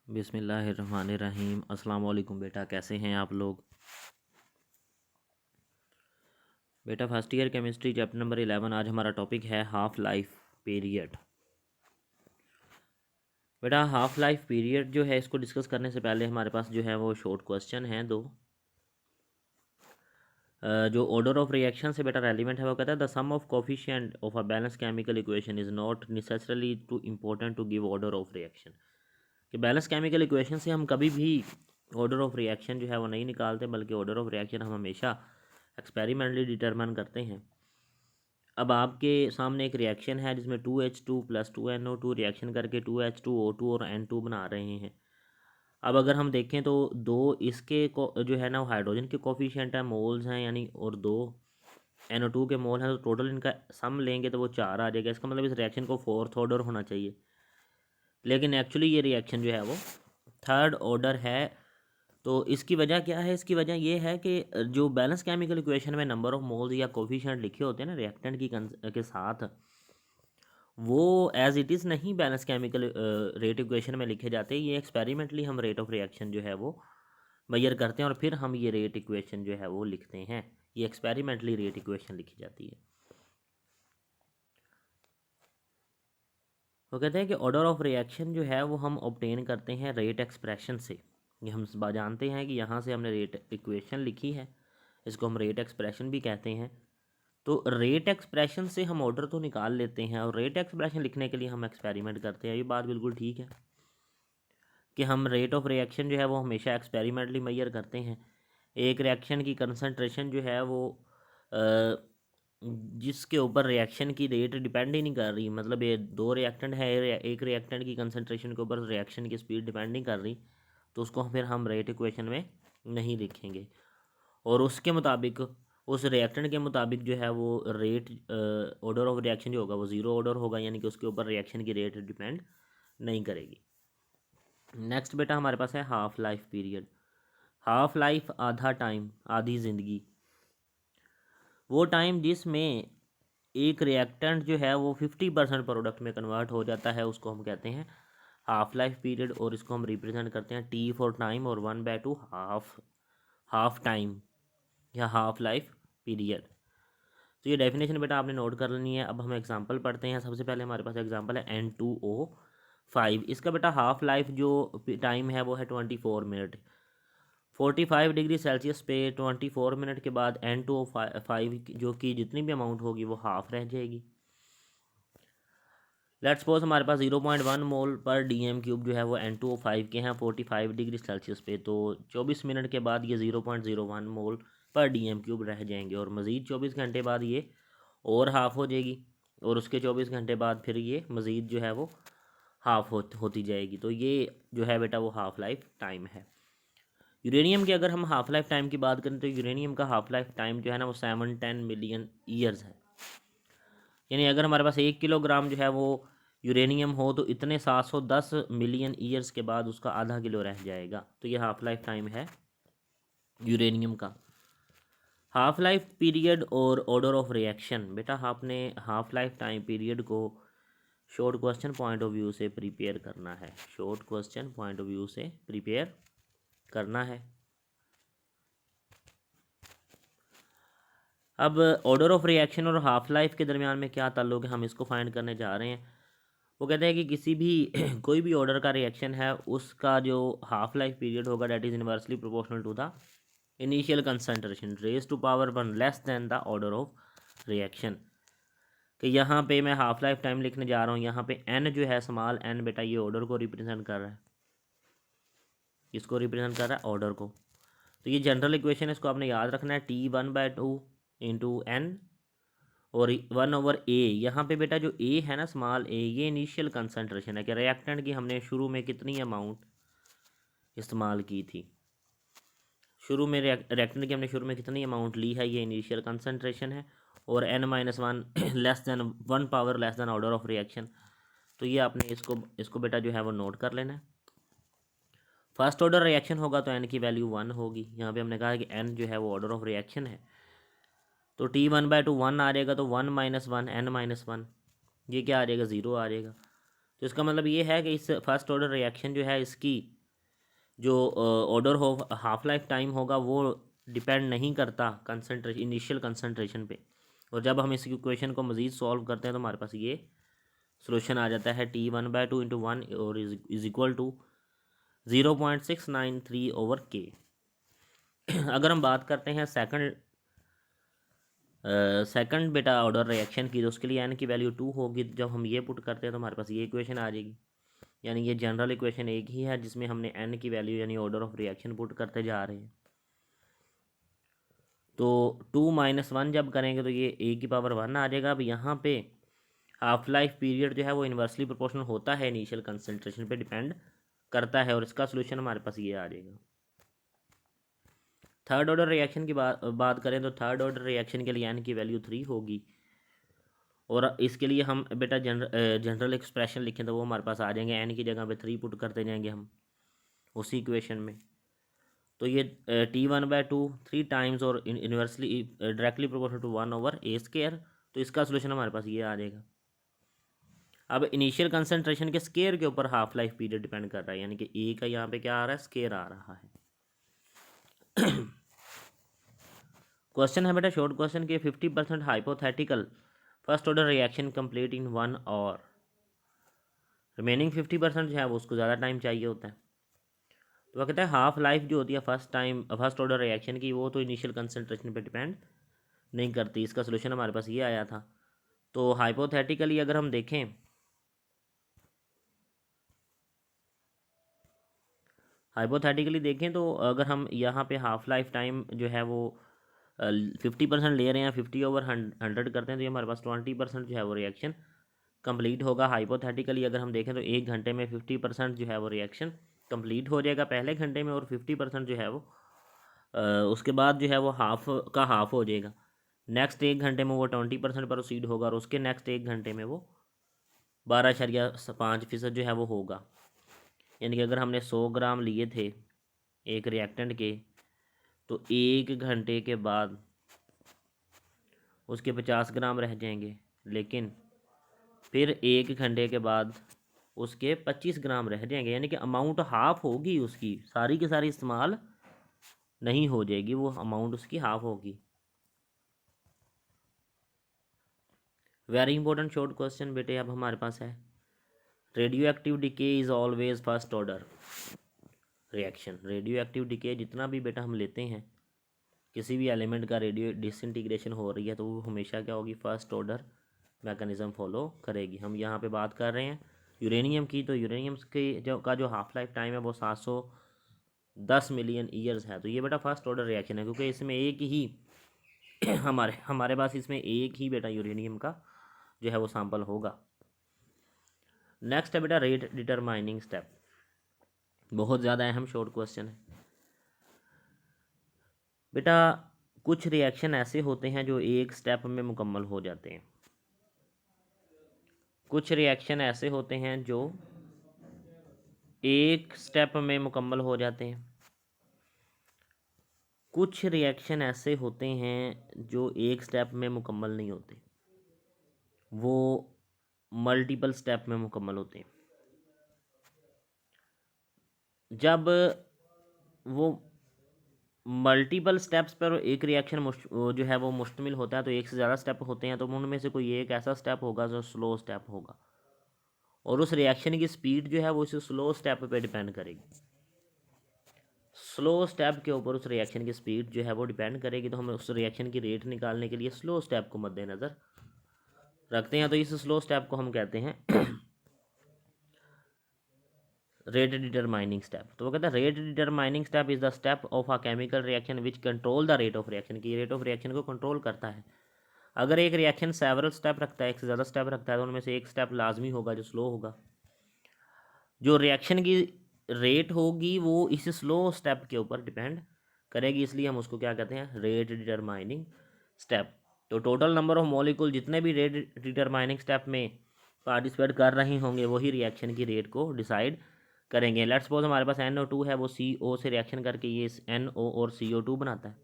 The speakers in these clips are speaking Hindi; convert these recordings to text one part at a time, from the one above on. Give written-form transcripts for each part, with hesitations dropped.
बिस्मिल्लाहिर्रहमानिर्रहीम। अस्सलाम वालेकुम बेटा, कैसे हैं आप लोग? बेटा first year chemistry chapter number 11। आज हमारा टॉपिक है हाफ़ लाइफ पीरियड। बेटा हाफ़ लाइफ पीरियड जो है, इसको डिस्कस करने से पहले हमारे पास जो है वो शॉर्ट क्वेश्चन हैं दो। जो ऑर्डर ऑफ रिएक्शन से बेटा रेलिवेंट है, वो कहता है the sum of coefficient of a balance chemical equation is not necessarily too important to give order of reaction. कि बैलेंस केमिकल इक्वेशन से हम कभी भी ऑर्डर ऑफ रिएक्शन जो है वो नहीं निकालते, बल्कि ऑर्डर ऑफ रिएक्शन हम हमेशा एक्सपेरिमेंटली डिटरमाइन करते हैं। अब आपके सामने एक रिएक्शन है जिसमें 2H2 + 2NO2 रिएक्शन करके 2H2O2 और N2 बना रहे हैं। अब अगर हम देखें तो दो इसके को जो है ना, वो हाइड्रोजन के कोफिशिएंट है, मोल्स हैं यानी, और दो NO2 के मोल हैं, तो टोटल इनका सम लेंगे तो वो 4 आ जाएगा। इसका मतलब इस रिएक्शन को फोर्थ ऑर्डर होना चाहिए, लेकिन एक्चुअली ये रिएक्शन जो है वो थर्ड ऑर्डर है। तो इसकी वजह क्या है? इसकी वजह ये है कि जो बैलेंस केमिकल इक्वेशन में नंबर ऑफ मोल्स या कोफिशिएंट लिखे होते हैं ना रिएक्टेंट के साथ, वो एज इट इज़ नहीं बैलेंस केमिकल रेट इक्वेशन में लिखे जाते। ये एक्सपेरिमेंटली हम रेट ऑफ रिएक्शन जो है वो मेजर करते हैं और फिर हम ये रेट इक्वेशन जो है वो लिखते हैं। ये एक्सपेरिमेंटली रेट इक्वेशन लिखी जाती है। वो कहते हैं कि ऑर्डर ऑफ रिएक्शन जो है वो हम ऑब्टेन करते हैं रेट एक्सप्रेशन से। ये हम जानते हैं कि यहाँ से हमने रेट इक्वेशन लिखी है, इसको हम रेट एक्सप्रेशन भी कहते हैं। तो रेट एक्सप्रेशन से हम ऑर्डर तो निकाल लेते हैं, और रेट एक्सप्रेशन लिखने के लिए हम एक्सपेरिमेंट करते हैं। ये बात बिल्कुल ठीक है कि हम रेट ऑफ रिएक्शन जो है वो हमेशा एक्सपेरिमेंटली मेजर करते हैं। एक रिएक्शन की कंसनट्रेशन जो है वो जिसके ऊपर रिएक्शन की रेट डिपेंड ही नहीं कर रही, मतलब ये दो रिएक्टेंट है, एक रिएक्टेंट की कंसनट्रेशन के ऊपर रिएक्शन की स्पीड डिपेंड नहीं कर रही, तो उसको फिर हम रेट इक्वेशन में नहीं लिखेंगे। और उसके मुताबिक, उस रिएक्टेंट के मुताबिक जो है वो रेट ऑर्डर ऑफ रिएक्शन जो होगा वो ज़ीरो ऑर्डर होगा, यानी कि उसके ऊपर रिएक्शन की रेट डिपेंड नहीं करेगी। नेक्स्ट बेटा हमारे पास है half life period. Half life आधा टाइम, आधी ज़िंदगी, वो टाइम जिसमें एक रिएक्टेंट जो है वो 50% प्रोडक्ट में कन्वर्ट हो जाता है, उसको हम कहते हैं हाफ लाइफ पीरियड। और इसको हम रिप्रेजेंट करते हैं T फॉर टाइम और 1/2 हाफ टाइम या हाफ लाइफ पीरियड। तो ये डेफिनेशन बेटा आपने नोट कर लेनी है। अब हम एग्जांपल पढ़ते हैं। सबसे पहले हमारे पास एग्जांपल है N2O5। इसका बेटा हाफ लाइफ जो टाइम है वो है 24 मिनट। 45 डिग्री सेल्सियस पे 24 मिनट के बाद N2O5 जो कि जितनी भी अमाउंट होगी वो हाफ रह जाएगी। लेट्स सपोज हमारे पास 0.1 मोल पर DM³ जो है वो N2O5 के हैं 45 डिग्री सेल्सियस पे। तो 24 मिनट के बाद ये 0.01 मोल पर DM³ रह जाएंगे, और मज़ीद 24 घंटे बाद ये और हाफ़ हो जाएगी, और उसके 24 घंटे बाद फिर ये मज़ीद जो है वो हाफ़ होती जाएगी। तो ये जो है बेटा वो हाफ़ लाइफ टाइम है। यूरेनियम की अगर हम हाफ़ लाइफ टाइम की बात करें तो यूरेनियम का हाफ़ लाइफ टाइम जो है ना वो 710 मिलियन ईयर्स है। यानी अगर हमारे पास 1 किलोग्राम जो है वो यूरेनियम हो तो इतने 710 मिलियन ईयर्स के बाद उसका आधा किलो रह जाएगा। तो ये हाफ लाइफ टाइम है यूरेनियम का। हाफ लाइफ पीरियड और ऑर्डर ऑफ रिएक्शन, बेटा आपने हाफ लाइफ टाइम पीरियड को short question point of view से प्रिपेयर करना है। Short question point of view से प्रिपेयर करना है। अब ऑर्डर ऑफ रिएक्शन और हाफ लाइफ के दरमियान में क्या ताल्लुक है, हम इसको फाइंड करने जा रहे हैं। वो कहते हैं कि किसी भी कोई भी ऑर्डर का रिएक्शन है उसका जो हाफ लाइफ पीरियड होगा that is inversely proportional to the initial concentration raise to power 1 less than the order of reaction. कि यहाँ पे मैं हाफ लाइफ टाइम लिखने जा रहा हूँ, यहाँ पे n जो है स्मॉल n बेटा ये ऑर्डर को रिप्रेजेंट कर रहा है, इसको रिप्रेजेंट कर रहा है ऑर्डर को। तो ये जनरल इक्वेशन, इसको आपने याद रखना है T1/2 इंटू n और 1/a। यहाँ पे बेटा जो a है ना स्मॉल a, ये इनिशियल कंसंट्रेशन है कि रिएक्टेंट की हमने शुरू में कितनी अमाउंट इस्तेमाल की थी, शुरू में रिएक्टेंट की हमने शुरू में कितनी अमाउंट ली है, ये इनिशियल कंसंट्रेशन है। और n-1 less than 1 power less than order of reaction. तो ये आपने इसको बेटा जो है वो नोट कर लेना है। फर्स्ट ऑर्डर रिएक्शन होगा तो n की वैल्यू 1 होगी। यहाँ पे हमने कहा है कि n जो है वो ऑर्डर ऑफ रिएक्शन है, तो T1/2 1 आ जाएगा, तो 1 - 1 n-1 ये क्या आ जाएगा, 0 आ जाएगा। तो इसका मतलब ये है कि इस फर्स्ट ऑर्डर रिएक्शन जो है इसकी जो ऑर्डर हो हाफ लाइफ टाइम होगा वो डिपेंड नहीं करता कंसनट्रेशन इनिशियल कंसनट्रेशन पे। और जब हम इस इक्वेशन को मज़ीद सॉल्व करते हैं तो हमारे पास ये सोल्यूशन आ जाता है T1/2 × 1 और इज इक्वल टू 0.693/K। अगर हम बात करते हैं सेकंड बेटा ऑर्डर रिएक्शन की, तो उसके लिए n की वैल्यू 2 होगी। जब हम ये पुट करते हैं तो हमारे पास ये इक्वेशन आ जाएगी। यानी ये जनरल इक्वेशन एक ही है जिसमें हमने n की वैल्यू यानी ऑर्डर ऑफ रिएक्शन पुट करते जा रहे हैं। तो 2 - 1 जब करेंगे तो ये a⁻1 आ जाएगा। अब यहाँ पे हाफ लाइफ पीरियड जो है वो इन्वर्सली प्रोपोर्शनल होता है, इनिशियल कंसंट्रेशन पे डिपेंड करता है, और इसका सोल्यूशन हमारे पास ये आ जाएगा। थर्ड ऑर्डर रिएक्शन की बात करें तो थर्ड ऑर्डर रिएक्शन के लिए n की वैल्यू 3 होगी। और इसके लिए हम बेटा जनरल एक्सप्रेशन लिखें तो वो हमारे पास आ जाएंगे, n की जगह पे 3 पुट करते जाएंगे हम उसी इक्वेशन में। तो ये T1/2 3 टाइम्स और inversely directly proportional to 1/a²। तो इसका सोल्यूशन हमारे पास ये आ जाएगा। अब इनिशियल कंसंट्रेशन के स्केयर के ऊपर हाफ लाइफ पीरियड डिपेंड कर रहा है, यानी कि ए का यहाँ पे क्या आ रहा है, स्केयर आ रहा है। क्वेश्चन है बेटा शॉर्ट क्वेश्चन के 50% hypothetical first order reaction complete in 1 hour. Remaining 50% जो है वो उसको ज़्यादा टाइम चाहिए होता है। तो वह कहता है हाफ लाइफ जो होती है फर्स्ट ऑर्डर रिएक्शन की, वो तो इनिशियल कंसंट्रेशन पे डिपेंड नहीं करती। इसका सोल्यूशन हमारे पास ये आया था। तो हाइपोथेटिकली अगर हम देखें, तो अगर हम यहाँ पे हाफ लाइफ टाइम जो है वो 50% ले रहे हैं, 50/100 करते हैं, तो ये हमारे पास 20% जो है वो रिएक्शन कंप्लीट होगा। हाइपोथेटिकली अगर हम देखें तो 1 घंटे में 50% जो है वो रिएक्शन कंप्लीट हो जाएगा पहले घंटे में, और 50% जो है वो उसके बाद जो है वो हाफ का हाफ हो जाएगा। नेक्स्ट 1 घंटे में वो 20% प्रोसीड होगा, और उसके नेक्स्ट 1 घंटे में वो 12.5% जो है वो होगा। यानी कि अगर हमने 100 ग्राम लिए थे एक रिएक्टेंट के, तो 1 घंटे के बाद उसके 50 ग्राम रह जाएंगे, लेकिन फिर 1 घंटे के बाद उसके 25 ग्राम रह जाएंगे। यानी कि अमाउंट हाफ होगी उसकी, सारी की सारी इस्तेमाल नहीं हो जाएगी, वो अमाउंट उसकी हाफ होगी। वेरी इंपॉर्टेंट शॉर्ट क्वेश्चन बेटे अब हमारे पास है, radio active decay is always first order reaction. Radio active decay जितना भी बेटा हम लेते हैं, किसी भी एलिमेंट का रेडियो डिसइंटीग्रेशन हो रही है, तो वो हमेशा क्या होगी, फर्स्ट ऑर्डर मैकेनिज़्म फॉलो करेगी। हम यहाँ पे बात कर रहे हैं यूरेनियम की, तो यूरेनियम की जो हाफ लाइफ टाइम है वो 710 मिलियन ईयर्स है। तो ये बेटा फर्स्ट ऑर्डर रिएक्शन है, क्योंकि इसमें एक ही हमारे पास इसमें एक ही बेटा यूरेनियम का जो है वो सैंपल होगा। नेक्स्ट है बेटा रेट डिटरमाइनिंग स्टेप, बहुत ज़्यादा अहम शॉर्ट क्वेश्चन है बेटा। कुछ रिएक्शन ऐसे होते हैं जो एक स्टेप में मुकम्मल हो जाते हैं, कुछ रिएक्शन ऐसे होते हैं जो एक स्टेप में मुकम्मल हो जाते हैं, कुछ रिएक्शन ऐसे होते हैं जो एक स्टेप में मुकम्मल नहीं होते, वो मल्टीपल स्टेप में मुकम्मल होते हैं। जब वो मल्टीपल स्टेप्स पर एक रिएक्शन जो है वो मुश्तमिल होता है, तो एक से ज़्यादा स्टेप होते हैं, तो उनमें से कोई एक ऐसा स्टेप होगा जो स्लो स्टेप होगा, और उस रिएक्शन की स्पीड जो है वो इस स्लो स्टेप पे डिपेंड करेगी। स्लो स्टेप के ऊपर उस रिएक्शन की स्पीड जो है वो डिपेंड करेगी। तो हम उस रिएक्शन की रेट निकालने के लिए स्लो स्टेप को मद्देनज़र रखते हैं। तो इस स्लो स्टेप को हम कहते हैं रेट डिटरमाइनिंग स्टेप। तो वो कहता है rate determining step is the step of a chemical reaction which control the rate of reaction, की रेट ऑफ रिएक्शन को कंट्रोल करता है। अगर एक रिएक्शन सेवरल स्टेप रखता है, एक से ज़्यादा स्टेप रखता है, तो उनमें से एक स्टेप लाजमी होगा जो स्लो होगा। जो रिएक्शन की रेट होगी वो इस स्लो स्टेप के ऊपर डिपेंड करेगी, इसलिए हम उसको क्या कहते हैं, रेट डिटरमाइनिंग स्टेप। तो टोटल नंबर ऑफ मॉलिक्यूल जितने भी रेट डिटरमाइनिंग स्टेप में पार्टिसिपेट कर रहे होंगे वही रिएक्शन की रेट को डिसाइड करेंगे। लेट्स सपोज हमारे पास NO2 है, वो CO से रिएक्शन करके ये NO और CO2 बनाता है।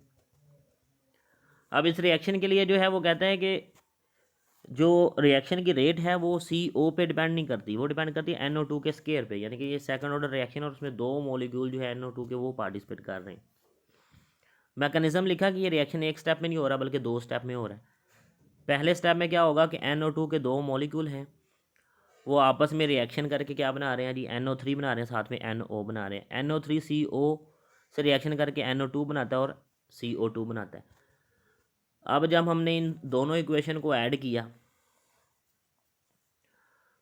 अब इस रिएक्शन के लिए जो है वो कहते हैं कि जो रिएक्शन की रेट है वो CO पे डिपेंड नहीं करती, वो डिपेंड करती है NO2 के स्केयर पे, यानी कि ये सेकंड ऑर्डर रिएक्शन और उसमें 2 मॉलिक्यूल जो है NO2 के वो पार्टिसिपेट कर रहे हैं। मैकेनिज्म लिखा कि ये रिएक्शन एक स्टेप में नहीं हो रहा बल्कि 2 स्टेप में हो रहा है। पहले स्टेप में क्या होगा कि NO2 के 2 मॉलिक्यूल हैं, वो आपस में रिएक्शन करके क्या बना रहे हैं जी, NO3 बना रहे हैं, साथ में NO बना रहे हैं। NO3 CO से रिएक्शन करके NO2 बनाता है और CO2 बनाता है। अब जब हमने इन दोनों इक्वेशन को ऐड किया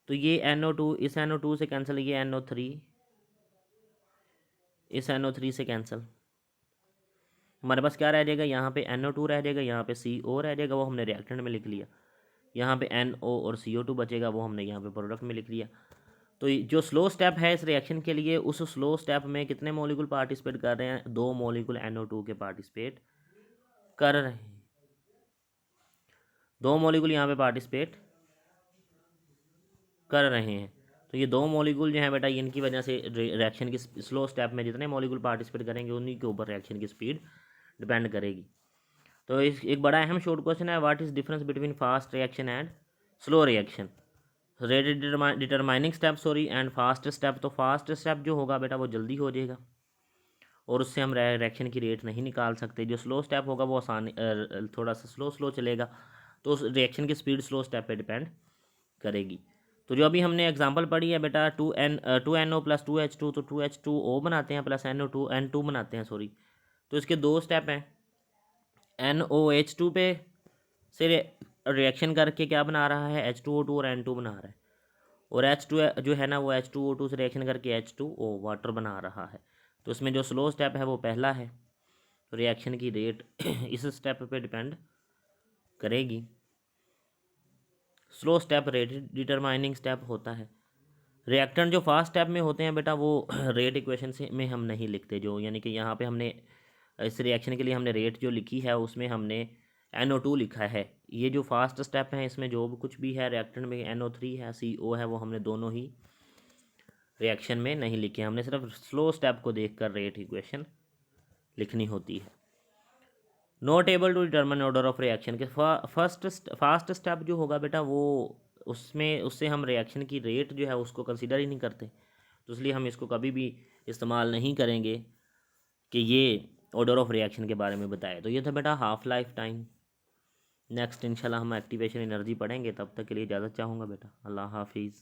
तो ये NO2 इस NO2 से कैंसिल, ये NO3 इस NO3 से कैंसिल, हमारे पास क्या रह जाएगा, यहाँ पे NO2 रह जाएगा, यहाँ पे CO रह जाएगा, वो हमने रिएक्टेंट में लिख लिया। यहाँ पे NO और CO2 बचेगा, वो हमने यहाँ पे प्रोडक्ट में लिख लिया। तो जो स्लो स्टेप है इस रिएक्शन के लिए, उस स्लो स्टेप में कितने मॉलिक्यूल पार्टिसिपेट कर रहे हैं, 2 मॉलिक्यूल NO2 के पार्टिसिपेट कर रहे हैं, 2 मॉलिक्यूल यहाँ पे पार्टिसिपेट कर रहे हैं। तो ये 2 मॉलिक्यूल जो है बेटा, इनकी वजह से रिएक्शन की स्लो स्टेप में जितने मॉलिक्यूल पार्टिसिपेट करेंगे उन्हीं के ऊपर रिएक्शन की स्पीड डिपेंड करेगी। तो इस एक बड़ा अहम शॉर्ट क्वेश्चन है, what is difference between fast reaction and slow reaction, rate determining step sorry and fast step. तो फास्ट स्टेप जो होगा बेटा वो जल्दी हो जाएगा और उससे हम रिएक्शन की रेट नहीं निकाल सकते। जो स्लो स्टेप होगा वो आसान थोड़ा सा स्लो चलेगा, तो उस रिएक्शन की स्पीड स्लो स्टेप पे डिपेंड करेगी। तो जो अभी हमने एग्जांपल पढ़ी है बेटा, 2NO प्लस 2H2, तो 2H2O बनाते हैं प्लस N2 बनाते हैं सॉरी। तो इसके 2 स्टेप हैं, NOH2 पे से रिएक्शन करके क्या बना रहा है, H2O2 और N2 बना रहा है, और H2 जो है ना वो H2O2 से रिएक्शन करके H2O वाटर बना रहा है। तो इसमें जो स्लो स्टेप है वो पहला है, तो रिएक्शन की रेट इस स्टेप पे डिपेंड करेगी। Slow step rate determining step होता है। रिएक्टेंट जो फास्ट स्टेप में होते हैं बेटा वो रेट इक्वेशन से में हम नहीं लिखते, जो यानी कि यहाँ पे हमने इस रिएक्शन के लिए हमने रेट जो लिखी है उसमें हमने NO2 लिखा है। ये जो फास्ट स्टेप है इसमें जो भी कुछ भी है रिएक्टेंट में, NO3 है CO है, वो हमने दोनों ही रिएक्शन में नहीं लिखे, हमने सिर्फ स्लो स्टेप को देखकर रेट इक्वेशन लिखनी होती है। Not able to determine order of reaction के फास्ट स्टेप जो होगा बेटा वो उसमें उससे हम रिएक्शन की रेट जो है उसको कंसिडर ही नहीं करते, तो इसलिए हम इसको कभी भी इस्तेमाल नहीं करेंगे कि ये ऑर्डर ऑफ रिएक्शन के बारे में बताए। तो ये था बेटा हाफ लाइफ टाइम। नेक्स्ट इंशाल्लाह हम एक्टिवेशन एनर्जी पढ़ेंगे, तब तक के लिए इजाज़त चाहूँगा बेटा, अल्लाह हाफिज़।